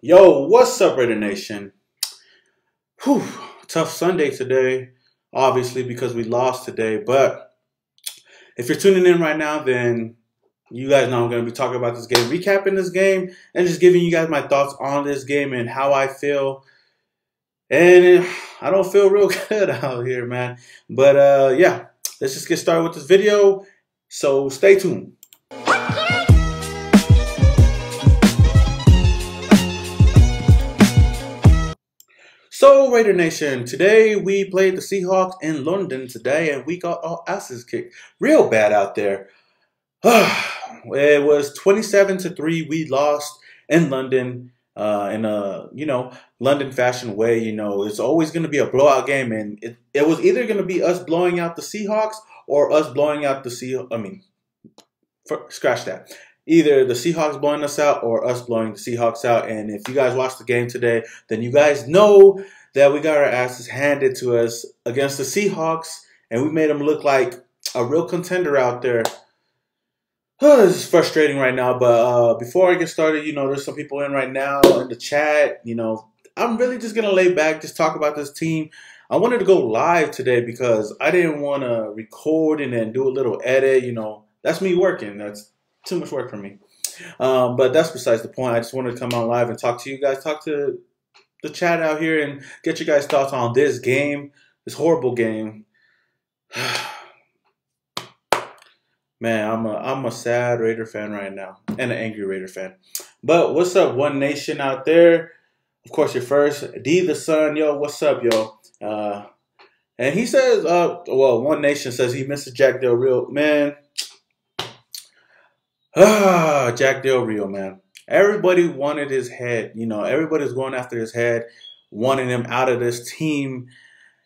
Yo, what's up, Raider Nation? Whew, tough Sunday today, obviously, because we lost today. But if you're tuning in right now, then you guys know I'm going to be talking about this game, recapping this game, and just giving you guys my thoughts on this game and how I feel. And I don't feel real good out here, man. But yeah, let's just get started with this video. So stay tuned. So, Raider Nation, today we played the Seahawks in London today, and we got our asses kicked real bad out there. It was 27-3. We lost in London in a, London fashion way. It's always going to be a blowout game, and it was either going to be us blowing out the Seahawks or us blowing out the scratch that. Either the Seahawks blowing us out or us blowing the Seahawks out. And if you guys watched the game today, then you guys know that we got our asses handed to us against the Seahawks, and we made them look like a real contender out there. This is frustrating right now, but before I get started, there's some people in right now in the chat. I'm really just going to lay back, just talk about this team. I wanted to go live today because I didn't want to record and then do a little edit. That's me working. That's too much work for me. But that's besides the point. I just wanted to come on live and talk to you guys, talk to the chat out here, and get you guys' thoughts on this game, this horrible game. Man, I'm a sad Raider fan right now, and an angry Raider fan. But what's up, One Nation out there? Of course, you're first. D the Sun, yo, what's up, yo? And he says, well, One Nation says he misses Jack Del Rio. Man, Jack Del Rio, man. Everybody wanted his head. Everybody's going after his head, wanting him out of this team.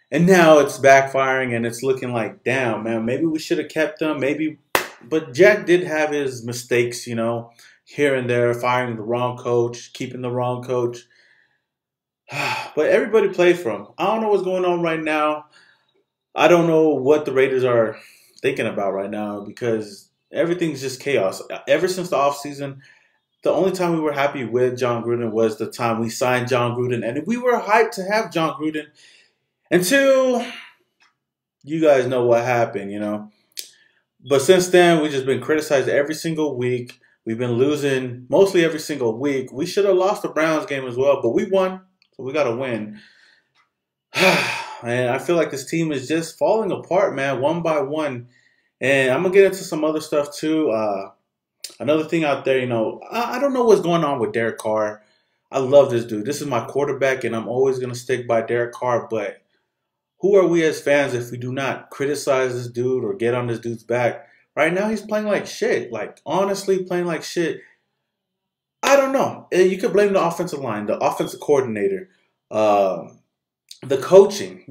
And now it's backfiring, and it's looking like, damn, man, maybe we should have kept him. Maybe. But Jack did have his mistakes, here and there, firing the wrong coach, keeping the wrong coach. But everybody played for him. I don't know what's going on right now. I don't know what the Raiders are thinking about right now because everything's just chaos. Ever since the offseason, the only time we were happy with John Gruden was the time we signed John Gruden. And we were hyped to have John Gruden until you guys know what happened, But since then, we've just been criticized every single week. We've been losing mostly every single week. We should have lost the Browns game as well, but we won, so we got to win. And I feel like this team is just falling apart, man, one by one. And I'm going to get into some other stuff, too. Another thing out there, I don't know what's going on with Derek Carr. I love this dude. This is my quarterback, and I'm always going to stick by Derek Carr, but who are we as fans if we do not criticize this dude or get on this dude's back? Right now, he's playing like shit. Like, honestly, playing like shit. I don't know. You could blame the offensive line, the offensive coordinator, the coaching,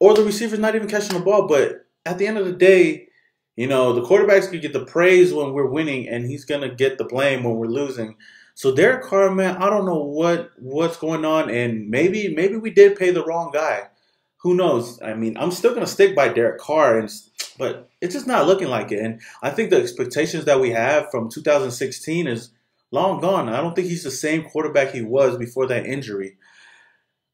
or the receivers not even catching the ball. But at the end of the day, the quarterback's going to get the praise when we're winning, and he's going to get the blame when we're losing. So Derek Carr, man, I don't know what's going on, and maybe we did pay the wrong guy. Who knows? I mean, I'm still going to stick by Derek Carr, but it's just not looking like it. And I think the expectations that we have from 2016 is long gone. I don't think he's the same quarterback he was before that injury.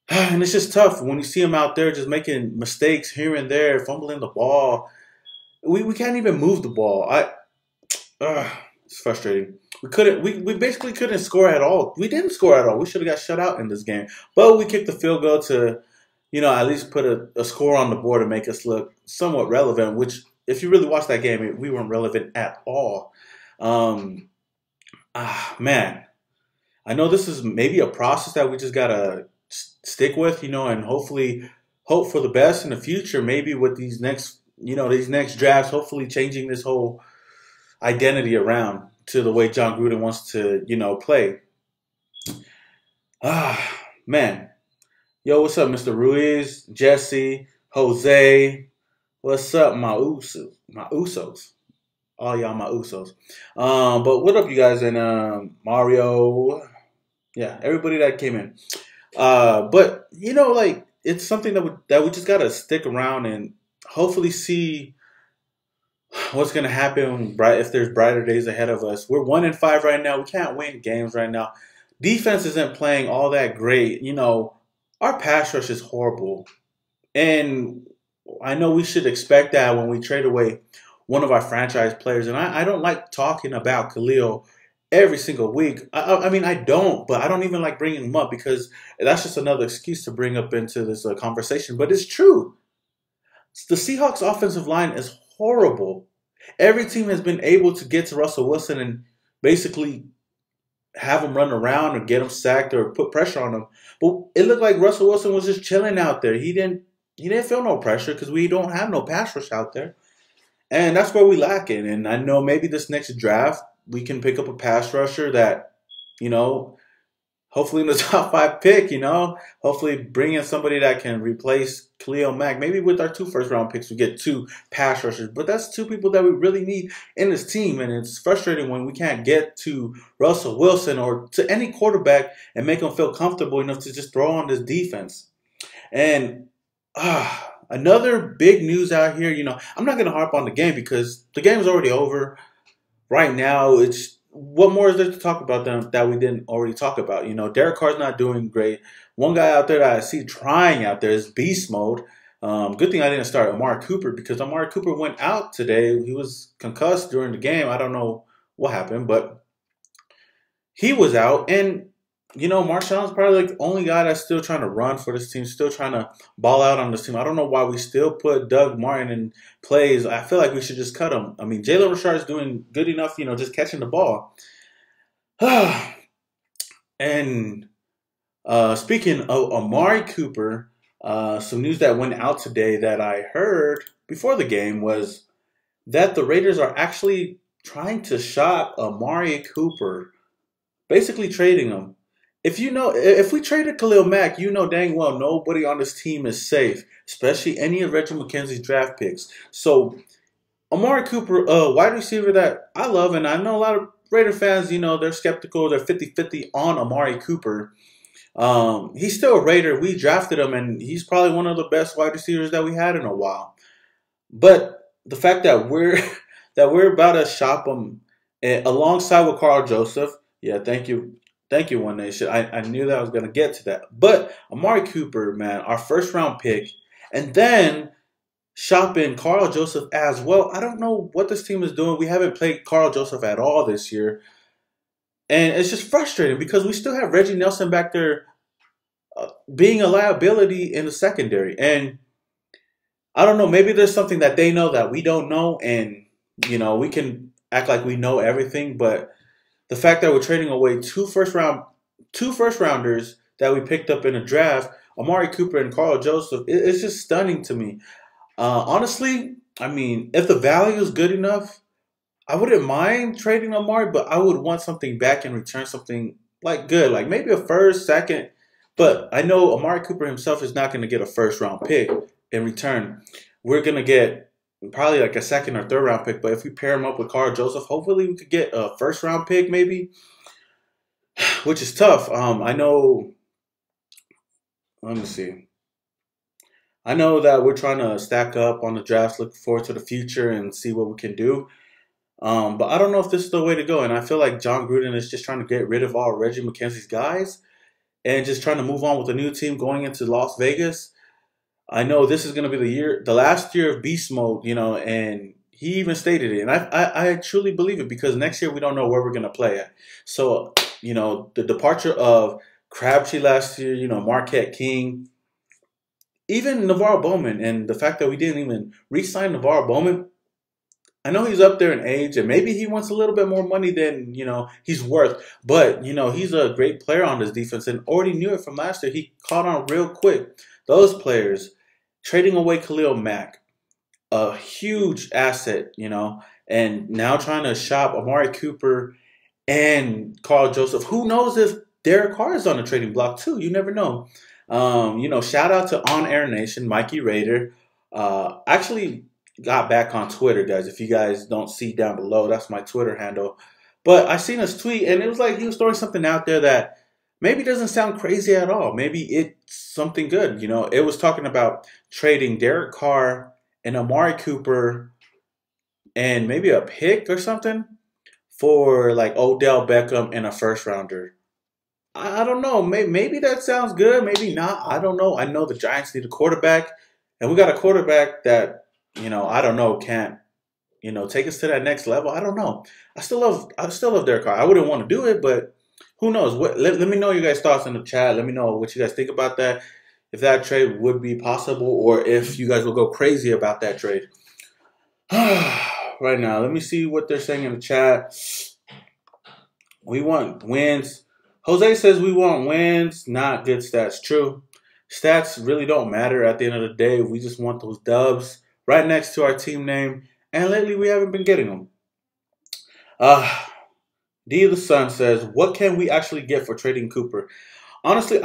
And it's just tough when you see him out there just making mistakes here and there, fumbling the ball. We can't even move the ball. It's frustrating. We basically couldn't score at all. We didn't score at all. We should have got shut out in this game. But we kicked the field goal to at least put a score on the board and make us look somewhat relevant, which, if you really watch that game, we weren't relevant at all. Man, I know this is maybe a process that we just got to stick with, and hopefully hope for the best in the future, maybe with these next drafts, hopefully changing this whole identity around to the way John Gruden wants to, play. Man. Yo, what's up, Mr. Ruiz, Jesse, Jose? What's up, my Usos? All y'all my Usos. But what up, you guys? And Mario. Yeah, everybody that came in. But, it's something that we just got to stick around and hopefully see what's going to happen if there's brighter days ahead of us. We're 1-5 right now. We can't win games right now. defense isn't playing all that great. Our pass rush is horrible. And I know we should expect that when we trade away one of our franchise players. And I don't like talking about Khalil every single week. I mean, I don't, but I don't even like bringing him up because that's just another excuse to bring up into this conversation. But it's true. The Seahawks offensive line is horrible. Every team has been able to get to Russell Wilson and basically have him run around or get him sacked or put pressure on him. But it looked like Russell Wilson was just chilling out there. He didn't feel no pressure because we don't have no pass rush out there. And that's where we lack it. And I know maybe this next draft we can pick up a pass rusher that, you know, hopefully in the top 5 pick, hopefully bring in somebody that can replace Khalil Mack. Maybe with our 2 first-round picks, we get 2 pass rushers. But that's 2 people that we really need in this team. And it's frustrating when we can't get to Russell Wilson or to any quarterback and make them feel comfortable enough to just throw on this defense. And another big news out here, I'm not going to harp on the game because the game is already over. Right now, it's what more is there to talk about them that we didn't already talk about? Derek Carr's not doing great. One guy out there that I see trying out there is beast mode. Good thing I didn't start Amari Cooper because Amari Cooper went out today. He was concussed during the game. I don't know what happened, but he was out. And, Marshawn's probably like the only guy that's still trying to run for this team, still trying to ball out on this team. I don't know why we still put Doug Martin in plays. I feel like we should just cut him. I mean, Jalen Richard is doing good enough, just catching the ball. And speaking of Amari Cooper, some news that went out today that I heard before the game was that the Raiders are actually trying to shop Amari Cooper, basically trading him. If we traded Khalil Mack, dang well nobody on this team is safe, especially any of Reggie McKenzie's draft picks. So Amari Cooper, wide receiver that I love, and I know a lot of Raider fans, they're skeptical, they're 50-50 on Amari Cooper. He's still a Raider. We drafted him, and he's probably one of the best wide receivers that we had in a while. But the fact that we're about to shop him alongside with Carl Joseph, yeah, thank you. Thank you, One Nation. I knew that I was going to get to that. But Amari Cooper, man, our first-round pick, and then shopping Carl Joseph as well. I don't know what this team is doing. We haven't played Carl Joseph at all this year. And it's just frustrating because we still have Reggie Nelson back there being a liability in the secondary. And I don't know, maybe there's something that they know that we don't know. And, we can act like we know everything, but the fact that we're trading away 2 first-rounders that we picked up in a draft, Amari Cooper and Carl Joseph, it's just stunning to me. Honestly, I mean, if the value is good enough, I wouldn't mind trading Amari, but I would want something back in return, something like good, like maybe a first, second. But I know Amari Cooper himself is not going to get a first-round pick in return. We're going to get probably like a second or third-round pick. But if we pair him up with Carl Joseph, hopefully we could get a first-round pick maybe, which is tough. I know, let me see. I know that we're trying to stack up on the drafts, looking forward to the future and see what we can do. But I don't know if this is the way to go. And I feel like John Gruden is just trying to get rid of all Reggie McKenzie's guys and just trying to move on with a new team going into Las Vegas. I know this is going to be the last year of beast mode, and he even stated it. And I truly believe it because next year we don't know where we're going to play at. So, the departure of Crabtree last year, Marquette King, even Navarro Bowman, and the fact that we didn't even re-sign Navarro Bowman, I know he's up there in age, and maybe he wants a little bit more money than, he's worth. But, he's a great player on this defense and already knew it from last year. He caught on real quick. Those players, trading away Khalil Mack, a huge asset, and now trying to shop Amari Cooper and Carl Joseph. Who knows if Derek Carr is on the trading block too? You never know. Shout out to On Air Nation, Mikey Raider. Actually got back on Twitter, guys. If you guys don't see down below, that's my Twitter handle. But I seen his tweet, and it was like he was throwing something out there that maybe doesn't sound crazy at all. Maybe it's something good. It was talking about trading Derek Carr and Amari Cooper and maybe a pick or something for like Odell Beckham and a first rounder. I don't know. Maybe that sounds good. Maybe not. I don't know. I know the Giants need a quarterback, and we got a quarterback that I don't know can't take us to that next level. I don't know. I still love Derek Carr. I wouldn't want to do it, but who knows? Let me know your guys' thoughts in the chat. Let me know what you guys think about that. If that trade would be possible, or if you guys will go crazy about that trade. Right now, let me see what they're saying in the chat. We want wins. Jose says we want wins, not good stats. True. Stats really don't matter at the end of the day. We just want those dubs right next to our team name. And lately, we haven't been getting them. D the Sun says, what can we actually get for trading Cooper? Honestly,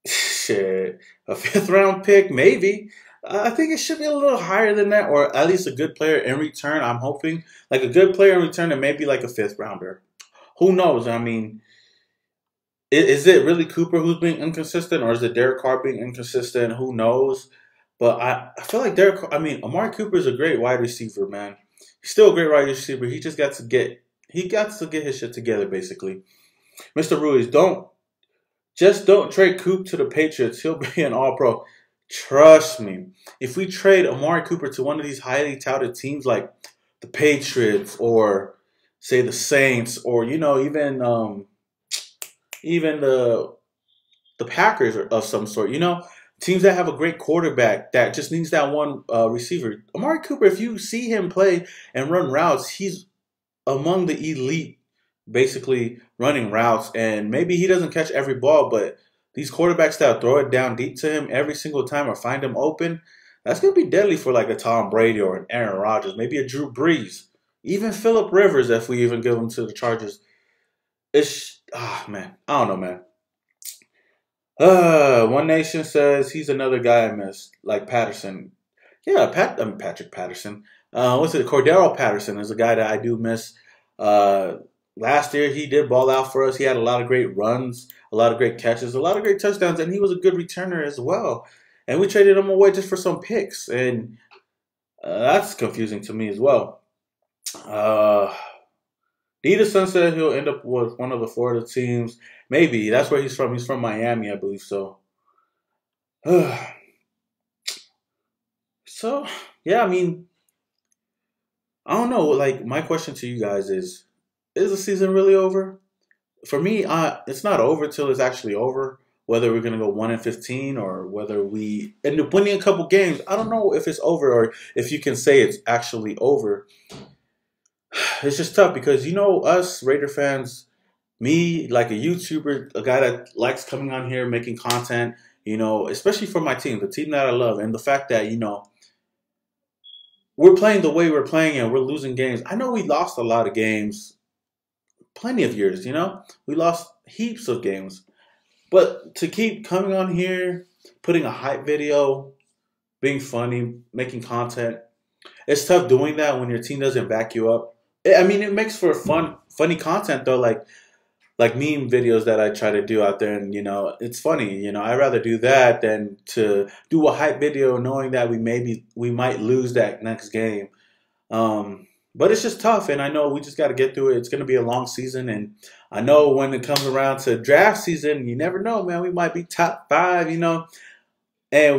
shit, a 5th round pick, maybe. I think it should be a little higher than that, or at least a good player in return. I'm hoping like a good player in return, and maybe like a 5th rounder. Who knows? I mean, is it really Cooper who's being inconsistent, or is it Derek Carr being inconsistent? Who knows? But I feel like Amari Cooper is a great wide receiver, man. He's still a great wide receiver. He just got to get his shit together, basically. Mr. Ruiz, don't trade Coop to the Patriots. He'll be an All-Pro. Trust me. If we trade Amari Cooper to one of these highly touted teams like the Patriots or say the Saints or even the Packers of some sort, teams that have a great quarterback that just needs that one receiver. Amari Cooper, if you see him play and run routes, he's among the elite, basically running routes. And maybe he doesn't catch every ball, but these quarterbacks that throw it down deep to him every single time or find him open, that's going to be deadly for like a Tom Brady or an Aaron Rodgers, maybe a Drew Brees, even Phillip Rivers if we even give him to the Chargers. Man, I don't know, man. One Nation says he's another guy I miss, like Patterson. Yeah, Patrick Patterson. Cordero Patterson is a guy that I do miss. Last year he did ball out for us. He had a lot of great runs, a lot of great catches, a lot of great touchdowns, and he was a good returner as well. And we traded him away just for some picks, and that's confusing to me as well. Son said he'll end up with one of the Florida teams. Maybe. That's where he's from. He's from Miami, I believe so. So, yeah, I mean, I don't know. Like, my question to you guys is the season really over? For me, it's not over till it's actually over. Whether we're going to go 1-15 or whether we end up winning a couple games, I don't know if it's over or if you can say it's actually over. It's just tough because, us Raider fans, me, like a YouTuber, a guy that likes coming on here, making content, especially for my team, the team that I love, and the fact that, we're playing the way we're playing and we're losing games. I know we lost a lot of games, plenty of years, We lost heaps of games. But to keep coming on here, putting a hype video, being funny, making content, it's tough doing that when your team doesn't back you up. I mean, it makes for funny content, though, like meme videos that I try to do out there. And, it's funny. I'd rather do that than to do a hype video knowing that we might lose that next game. But it's just tough, and I know we just got to get through it. It's going to be a long season, and I know when it comes around to draft season, you never know, man. We might be top 5, and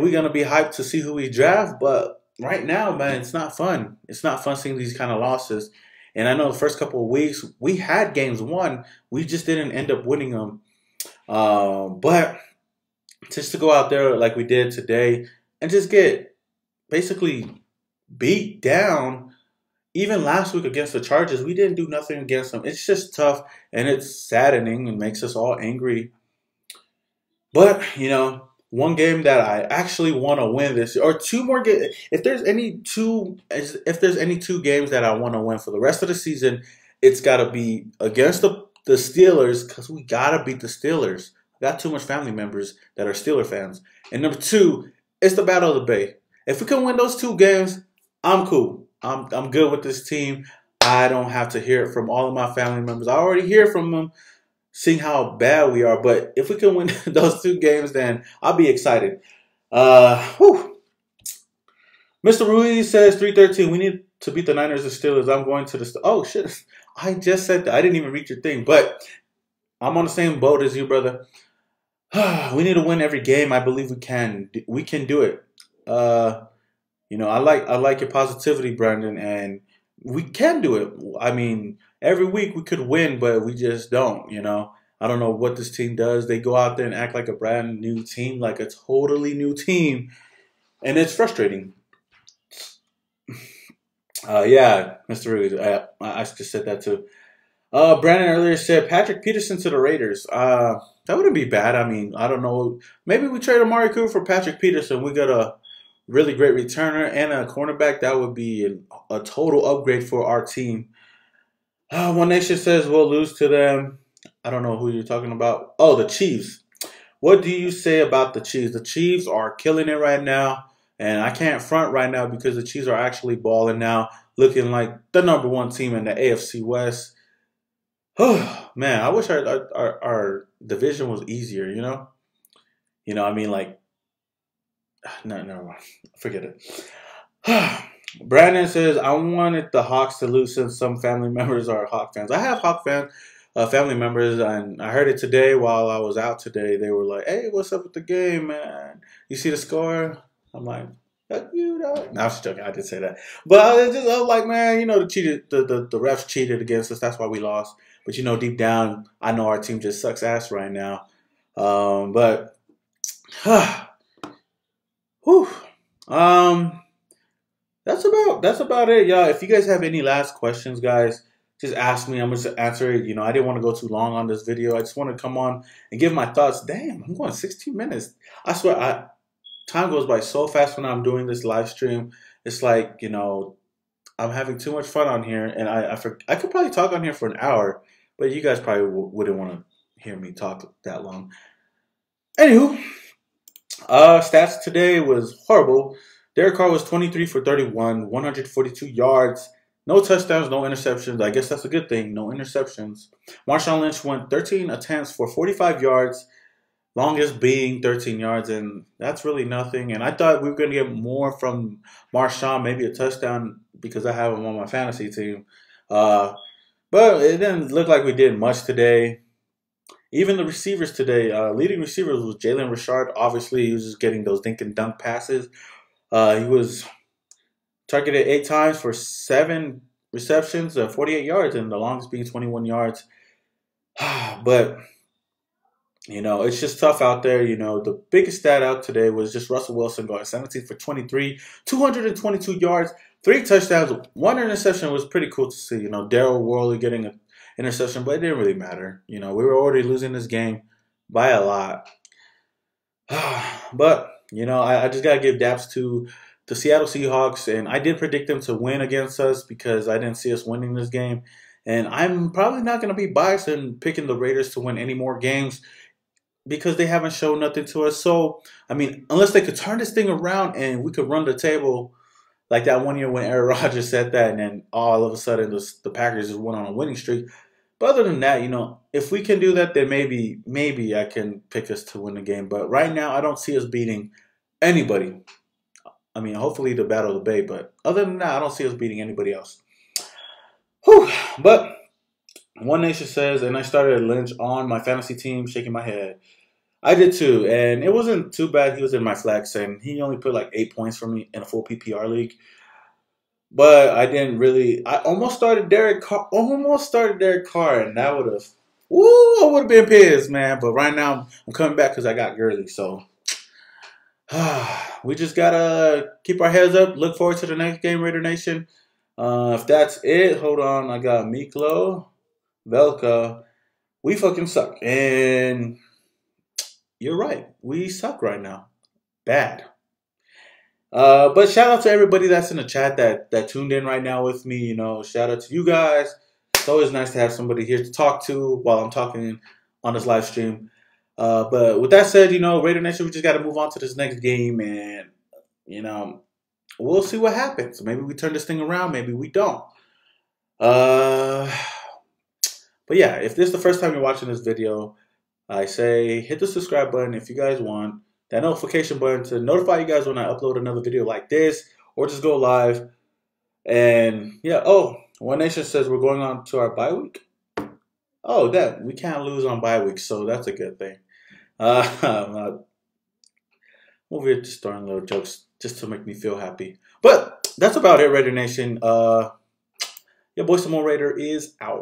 we're going to be hyped to see who we draft. But right now, man, it's not fun. It's not fun seeing these kind of losses. And I know the first couple of weeks, we had games won. We just didn't end up winning them. But just to go out there like we did today and just get basically beat down. Even last week against the Chargers, we didn't do nothing against them. It's just tough, and it's saddening and makes us all angry. But, one game that I actually want to win this year, or 2 more games. If there's any two games that I want to win for the rest of the season, it's got to be against the Steelers, because we got to beat the Steelers. I got too much family members that are Steeler fans. And number 2, it's the Battle of the Bay. If we can win those 2 games, I'm cool. I'm good with this team. I don't have to hear it from all of my family members. I already hear from them, seeing how bad we are. But if we can win those 2 games, then I'll be excited. Mr. Ruiz says 313. We need to beat the Niners and Steelers. I'm going to the. Oh shit! I just said that. I didn't even read your thing, but I'm on the same boat as you, brother. We need to win every game. I believe we can. We can do it. Uh, I like your positivity, Brandon, and we can do it. I mean, every week we could win, but we just don't. I don't know what this team does. They go out there and act like a brand new team, like a totally new team, and it's frustrating. Yeah, Mr. Ruiz, I just said that too. Brandon earlier said Patrick Peterson to the Raiders. That wouldn't be bad. I mean, I don't know. Maybe we trade Amari Cooper for Patrick Peterson. We got a really great returner and a cornerback. That would be a total upgrade for our team. One Nation says we'll lose to them. I don't know who you're talking about. Oh, the Chiefs. What do you say about the Chiefs? The Chiefs are killing it right now, and I can't front right now because the Chiefs are actually balling now, looking like the #1 team in the AFC West. Oh man, I wish our division was easier. I mean, like, no, forget it. Brandon says I wanted the Hawks to lose since some family members are Hawk fans. I have Hawk family members, and I heard it today while I was out today. They were like, "Hey, what's up with the game, man? You see the score?" I'm like, "Fuck you, dog." No, I was joking. I did say that, but I was like, man, the refs cheated against us. That's why we lost. But deep down, I know our team just sucks ass right now. But, whew, that's about it, y'all. If you guys have any last questions, guys, just ask me. I'm gonna answer it. I didn't want to go too long on this video. I just want to come on and give my thoughts. Damn, I'm going 16 minutes. I swear, time goes by so fast when I'm doing this live stream. It's like I'm having too much fun on here, and I could probably talk on here for an hour, but you guys probably wouldn't want to hear me talk that long. Anywho, stats today was horrible. Derek Carr was 23 for 31, 142 yards, no touchdowns, no interceptions. I guess that's a good thing, no interceptions. Marshawn Lynch went 13 attempts for 45 yards, longest being 13 yards, and that's really nothing. And I thought we were going to get more from Marshawn, maybe a touchdown, because I have him on my fantasy team. But it didn't look like we did much today. Even the receivers today, leading receivers was Jalen Richard. Obviously, he was just getting those dink and dunk passes. He was targeted 8 times for 7 receptions, 48 yards, and the longest being 21 yards. But it's just tough out there. The biggest stat out today was just Russell Wilson going 17 for 23, 222 yards, 3 touchdowns, 1 interception. Was pretty cool to see. Daryl Worley getting an interception, but it didn't really matter. We were already losing this game by a lot. But, I just got to give daps to the Seattle Seahawks, and I did predict them to win against us because I didn't see us winning this game. And I'm probably not going to be biased in picking the Raiders to win any more games, because they haven't shown nothing to us. So, I mean, unless they could turn this thing around and we could run the table like that one year when Aaron Rodgers said that, and then all of a sudden the Packers just went on a winning streak. But other than that, if we can do that, then maybe I can pick us to win the game. But right now, I don't see us beating anybody. I mean, hopefully the Battle of the Bay, but other than that, I don't see us beating anybody else. Whew. But One Nation says, and I started Lynch on my fantasy team, shaking my head. I did too, and it wasn't too bad. He was in my flex, and he only put like 8 points for me in a full PPR league. But I didn't really. I almost started Derek Carr, and that would have. I would have been pissed, man. But right now, I'm coming back because I got Gurley. So we just gotta keep our heads up. Look forward to the next game, Raider Nation. If that's it, hold on. I got Miklo, Velka. We fucking suck, and you're right. We suck right now. Bad. But shout out to everybody that's in the chat that tuned in right now with me. Shout out to you guys. It's always nice to have somebody here to talk to while I'm talking on this live stream. But with that said, Raider Nation, we just got to move on to this next game, and we'll see what happens. Maybe we turn this thing around. Maybe we don't. But yeah, if this is the first time you're watching this video, I say hit the subscribe button if you guys want. That notification button to notify you guys when I upload another video like this, or just go live. And yeah, One Nation says we're going on to our bye week. Oh, that we can't lose on bye weeks, so that's a good thing. Over here just throwing little jokes just to make me feel happy. But that's about it, Raider Nation. Your boy Samoan Raider is out.